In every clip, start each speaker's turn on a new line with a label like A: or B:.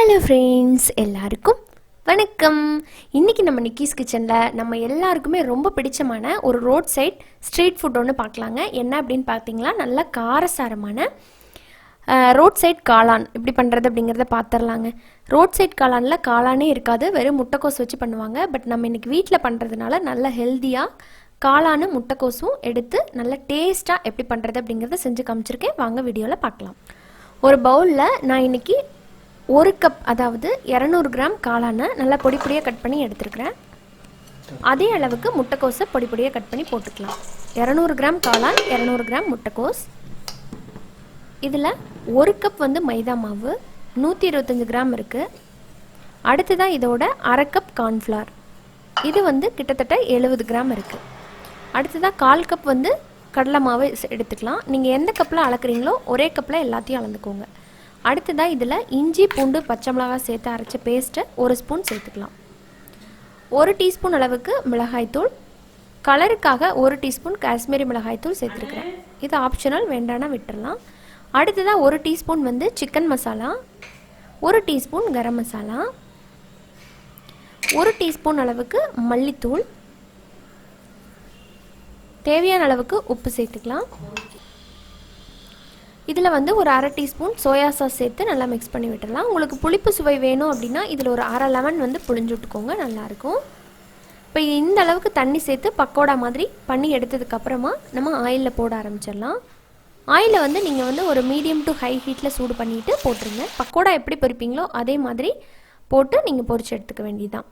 A: Hello friends, எல்லாருக்கும் வணக்கம். இன்றைக்கி நம்ம நிக்கிஸ் கிச்சனில் நம்ம எல்லாருக்குமே ரொம்ப பிடிச்சமான ஒரு ரோட் சைட் ஸ்ட்ரீட் ஃபுட் ஒன்று பார்க்கலாங்க. என்ன அப்படின்னு பார்த்தீங்களா, நல்லா காரசாரமான ரோட் சைட் காளான் எப்படி பண்ணுறது அப்படிங்கிறத பார்த்துடலாங்க. ரோட் சைட் காளானில் காளானே இருக்காது, வெறும் முட்டைக்கோஸ் வச்சு பண்ணுவாங்க. பட் நம்ம இன்றைக்கி வீட்டில் பண்ணுறதுனால நல்ல ஹெல்த்தியாக காளானும் முட்டைக்கோஸும் எடுத்து நல்ல டேஸ்ட்டாக எப்படி பண்ணுறது அப்படிங்கிறத செஞ்சு காமிச்சிருக்கேன். வாங்க வீடியோவில் பார்க்கலாம். ஒரு பவுலில் நான் இன்றைக்கி 1 கப், அதாவது 200 கிராம் காளானை நல்லா பொடி பொடியாக கட் பண்ணி எடுத்துருக்கிறேன். அதே அளவுக்கு முட்டைக்கோஸை பொடி பொடியாக கட் பண்ணி போட்டுக்கலாம். 200 கிராம் காளான், 200 கிராம் முட்டைக்கோஸ். இதில் 1 கப் வந்து மைதா மாவு, 125 கிராம் இருக்குது. அடுத்ததாக இதோட 1/2 கப் கார்ன்ஃப்ளவர், இது வந்து கிட்டத்தட்ட 70 கிராம் இருக்குது. அடுத்ததாக 1/4 கப் வந்து கடலை மாவு எடுத்துக்கலாம். நீங்கள் எந்த கப்பில் அளக்குறீங்களோ ஒரே கப்பில் எல்லாத்தையும் அளந்துக்கோங்க. அடுத்ததாக இதில் இஞ்சி பூண்டு பச்சை மிளகாய் சேர்த்து அரைச்ச பேஸ்ட்டை 1 ஸ்பூன் சேர்த்துக்கலாம். 1 டீஸ்பூன் அளவுக்கு மிளகாய்த்தூள், கலருக்காக 1 டீஸ்பூன் காஷ்மீரி மிளகாய்த்தூள் சேர்த்துருக்குறேன். இது ஆப்ஷனல், வேண்டானா விட்டுடலாம். அடுத்ததாக 1 டீஸ்பூன் வந்து chicken masala, 1 teaspoon garam masala, 1 teaspoon அளவுக்கு மல்லித்தூள், தேவையான அளவுக்கு உப்பு சேர்த்துக்கலாம். இதில் வந்து ஒரு 1/2 டீஸ்பூன் சோயா சாஸ் சேர்த்து நல்லா மிக்ஸ் பண்ணி விட்டுடலாம். உங்களுக்கு புளிப்பு சுவை வேணும் அப்படின்னா இதில் ஒரு 1/2 லெமன் வந்து புளிஞ்சு விட்டுக்கோங்க, நல்லாயிருக்கும். இப்போ இந்த அளவுக்கு தண்ணி சேர்த்து பக்கோடா மாதிரி பண்ணி எடுத்ததுக்கப்புறமா நம்ம ஆயிலில் போட ஆரம்பிச்சிடலாம். ஆயிலை வந்து நீங்கள் வந்து ஒரு மீடியம் டு ஹை ஹீட்டில் சூடு பண்ணிவிட்டு போட்டுருங்க. பக்கோடா எப்படி பொரிப்பீங்களோ அதே மாதிரி போட்டு நீங்கள் பொரிச்சு எடுத்துக்க வேண்டியதுதான்.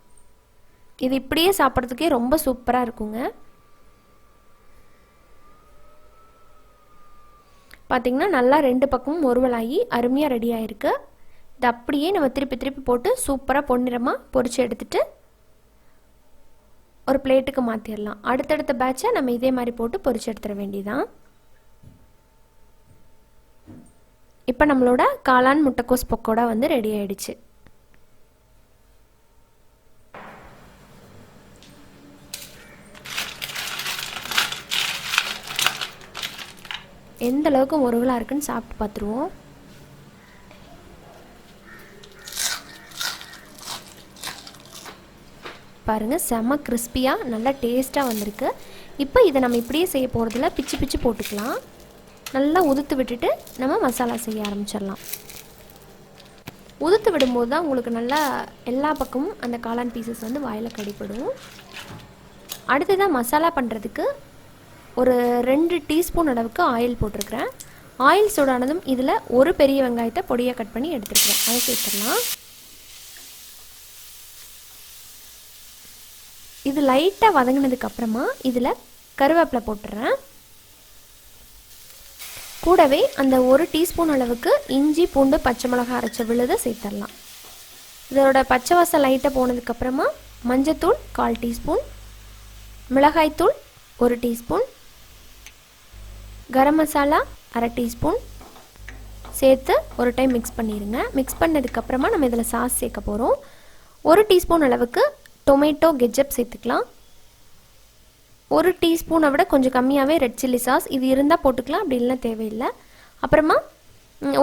A: இது இப்படியே சாப்பிட்றதுக்கே ரொம்ப சூப்பராக இருக்குங்க. பார்த்திங்கன்னா நல்லா 2 பக்கமும் ஒருவலாகி அருமையாக ரெடி ஆகிருக்கு. இது அப்படியே நம்ம திருப்பி திருப்பி போட்டு சூப்பராக பொன்னிறமாக பொரித்து எடுத்துகிட்டு ஒரு பிளேட்டுக்கு மாற்றிடலாம். அடுத்தடுத்த பேட்சை நம்ம இதே மாதிரி போட்டு பொரித்து எடுத்துட வேண்டியதான். இப்போ நம்மளோட காளான் முட்டைக்கோஸ் பக்கோடா வந்து ரெடி ஆகிடுச்சு. எந்த அளவுக்கு முருகலாக இருக்குன்னு சாப்பிட்டு பார்த்துருவோம். பாருங்கள், செம்ம கிறிஸ்பியாக நல்லா டேஸ்ட்டாக வந்திருக்கு. இப்போ இதை நம்ம இப்படியே செய்ய போகிறதில்ல, பிச்சு பிச்சு போட்டுக்கலாம். நல்லா உதுத்து விட்டுட்டு நம்ம மசாலா செய்ய ஆரம்பிச்சிடலாம். உதுத்து விடும்போது தான் உங்களுக்கு நல்லா எல்லா பக்கமும் அந்த காளான் பீசஸ் வந்து வாயில் கடிப்படும். அடுத்ததாக மசாலா பண்ணுறதுக்கு ஒரு 2 டீஸ்பூன் அளவுக்கு ஆயில் போட்டிருக்கிறேன். ஆயில் சூடானதும் இதில் ஒரு பெரிய வெங்காயத்தை பொடியாக கட் பண்ணி எடுத்துருக்கிறேன், அதை சேர்த்துடலாம். இது லைட்டாக வதங்கினதுக்கப்புறமா இதில் கருவேப்பிலை போட்டுறேன். கூடவே அந்த 1 டீஸ்பூன் அளவுக்கு இஞ்சி பூண்டு பச்சை மிளகாய் அரைச்ச விழுதை சேர்த்துடலாம். இதோட பச்சை வாசம் லைட்டாக போனதுக்கப்புறமா மஞ்சத்தூள் 1/4 டீஸ்பூன், மிளகாய்த்தூள் 1 டீஸ்பூன், கரம் மசாலா 1/2 டீஸ்பூன் சேர்த்து ஒரு டைம் மிக்ஸ் பண்ணிடுங்க. மிக்ஸ் பண்ணதுக்கப்புறமா நம்ம இதில் சாஸ் சேர்க்க போகிறோம். 1 டீஸ்பூன் அளவுக்கு டொமேட்டோ கெட்ஜப் சேர்த்துக்கலாம். 1 டீஸ்பூனை விட கொஞ்சம் கம்மியாகவே ரெட் சில்லி சாஸ், இது இருந்தால் போட்டுக்கலாம், அப்படி இல்லைனா தேவையில்லை. அப்புறமா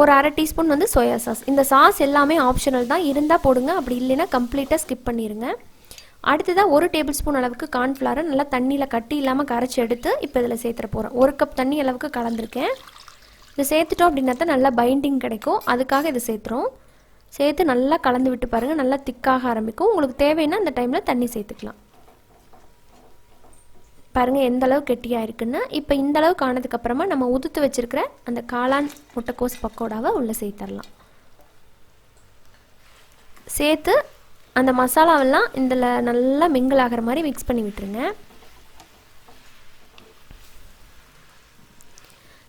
A: ஒரு 1/2 டீஸ்பூன் வந்து சோயா சாஸ். இந்த சாஸ் எல்லாமே ஆப்ஷனல் தான், இருந்தால் போடுங்க, அப்படி இல்லைன்னா கம்ப்ளீட்டாக ஸ்கிப் பண்ணிடுங்க. அடுத்ததாக 1 டேபிள் ஸ்பூன் அளவுக்கு கார்ன்ஃப்ளவரை நல்லா தண்ணியில் கட்டி இல்லாமல் கரைச்சி எடுத்து இப்போ இதில் சேர்த்துற போகிறோம். 1 கப் தண்ணி அளவுக்கு கலந்துருக்கேன். இதை சேர்த்துட்டோம் அப்படின்னா தான் நல்லா பைண்டிங் கிடைக்கும், அதுக்காக இதை சேர்த்துறோம். சேர்த்து நல்லா கலந்து விட்டு பாருங்கள், நல்லா திக்காக ஆரம்பிக்கும். உங்களுக்கு தேவைன்னா அந்த டைமில் தண்ணி சேர்த்துக்கலாம். பாருங்கள் எந்த அளவுக்கு கெட்டியாக இருக்குன்னு. இப்போ இந்த அளவுக்கு ஆனதுக்கப்புறமா நம்ம உதுத்து வச்சுருக்கிற அந்த காளான் முட்டைக்கோஸ் பக்கோடாவை உள்ளே சேர்த்துடலாம். சேர்த்து அந்த மசாலாவெல்லாம் இதில் நல்லா மிங்கிள் ஆகிற மாதிரி மிக்ஸ் பண்ணி விட்டுருங்க.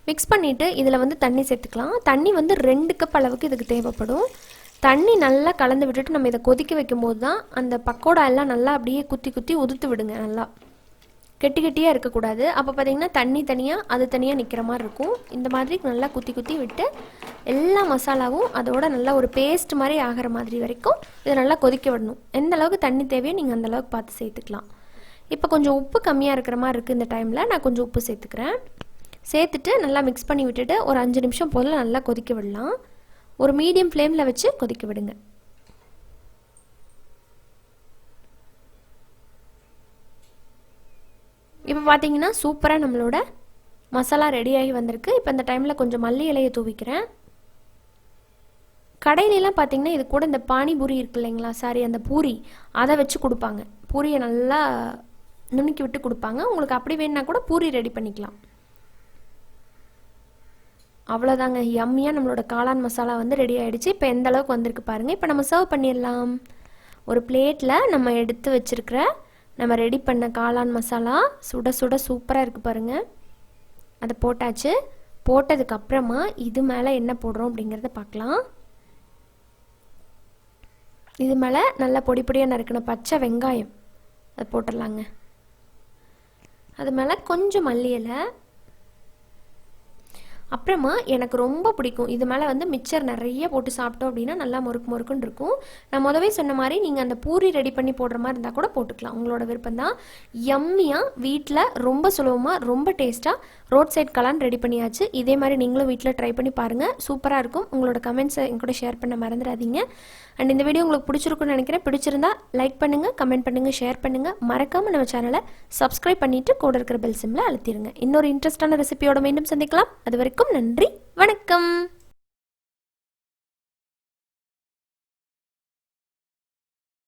A: மிக்ஸ் பண்ணிவிட்டு இதில் வந்து தண்ணி சேர்த்துக்கலாம். தண்ணி வந்து 2 கப் அளவுக்கு இதுக்கு தேவைப்படும். தண்ணி நல்லா கலந்து விட்டுட்டு நம்ம இதை கொதிக்க வைக்கும்போது தான் அந்த பக்கோடா எல்லாம் நல்லா அப்படியே குத்தி குத்தி உதுத்து விடுங்க. நல்லா கெட்டி கெட்டியாக இருக்கக்கூடாது. அப்போ பார்த்திங்கன்னா தண்ணி தனியாக அது தனியாக நிற்கிற மாதிரி இருக்கும். இந்த மாதிரி நல்லா குத்தி குத்தி விட்டு எல்லா மசாலாவும் அதோட நல்லா ஒரு பேஸ்ட் மாதிரி ஆகிற மாதிரி வரைக்கும் இதை நல்லா கொதிக்க விடணும். எந்த அளவுக்கு தண்ணி தேவையோ நீங்கள் அந்தளவுக்கு பார்த்து சேர்த்துக்கலாம். இப்போ கொஞ்சம் உப்பு கம்மியாக இருக்கிற மாதிரி இருக்குது. இந்த டைமில் நான் கொஞ்சம் உப்பு சேர்த்துக்கிறேன். சேர்த்துட்டு நல்லா மிக்ஸ் பண்ணி விட்டுட்டு ஒரு 5 நிமிஷம் போல் நல்லா கொதிக்க விடலாம். ஒரு மீடியம் ஃப்ளேமில் வச்சு கொதிக்க விடுங்க. இப்போ பார்த்தீங்கன்னா சூப்பராக நம்மளோட மசாலா ரெடியாகி வந்திருக்கு. இப்போ இந்த டைமில் கொஞ்சம் மல்லி இலையை தூவிக்கிறேன். கடையிலலாம் பார்த்தீங்கன்னா இது கூட இந்த பானிபூரி இருக்கு இல்லைங்களா, சாரி அந்த பூரி, அதை வச்சு கொடுப்பாங்க. பூரியை நல்லா நுணுக்கி விட்டு கொடுப்பாங்க. உங்களுக்கு அப்படி வேணுன்னா கூட பூரி ரெடி பண்ணிக்கலாம். அவ்வளோதாங்க, யம்மியாக நம்மளோட காளான் மசாலா வந்து ரெடி ஆகிடுச்சு. இப்போ எந்த அளவுக்கு வந்திருக்கு பாருங்கள். இப்போ நம்ம சர்வ் பண்ணிடலாம். ஒரு பிளேட்டில் நம்ம எடுத்து வச்சுருக்கிற நம்ம ரெடி பண்ண காளான் மசாலா சுட சுட சூப்பராக இருக்குது பாருங்கள். அதை போட்டாச்சு. போட்டதுக்கப்புறமா இது மேலே என்ன போடுறோம் அப்படிங்கிறத பார்க்கலாம். இது மேலே நல்லா பொடி பொடியாக நறுக்கின பச்சை வெங்காயம் அதை போட்டுடலாங்க. அது மேலே கொஞ்சம் மல்லி இலை. அப்புறமா எனக்கு ரொம்ப பிடிக்கும், இது மேலே வந்து மிக்சர் நிறைய போட்டு சாப்பிட்டோம் அப்படின்னா நல்லா முறுக்கு முறுக்குன்னு இருக்கும். நான் முதவே சொன்ன மாதிரி நீங்கள் அந்த பூரி ரெடி பண்ணி போடுற மாதிரி இருந்தால் கூட போட்டுக்கலாம், உங்களோட விருப்பம் தான். யம்மியாக வீட்டில் ரொம்ப சுலபமாக ரொம்ப டேஸ்ட்டாக ரோட் சைட் காளான் ரெடி பண்ணியாச்சு. இதே மாதிரி நீங்களும் வீட்டில் ட்ரை பண்ணி பாருங்கள், சூப்பராக இருக்கும். உங்களோட கமெண்ட்ஸை என் கூட ஷேர் பண்ண மறந்துடாதீங்க. அண்ட் இந்த வீடியோ உங்களுக்கு பிடிச்சிருக்குன்னு நினைக்கிறேன். பிடிச்சிருந்தா லைக் பண்ணுங்கள், கமெண்ட் பண்ணுங்கள், ஷேர் பண்ணுங்கள். மறக்காமல் நம்ம சேனலை சப்ஸ்கிரைப் பண்ணிவிட்டு கூட இருக்கிற பெல் சிம்மில் அழுத்திடுங்க. இன்னொரு இன்ட்ரெஸ்டான ரெசிபியோட மீண்டும் சந்திக்கலாம். அது வரைக்கும் நன்றி, வணக்கம்.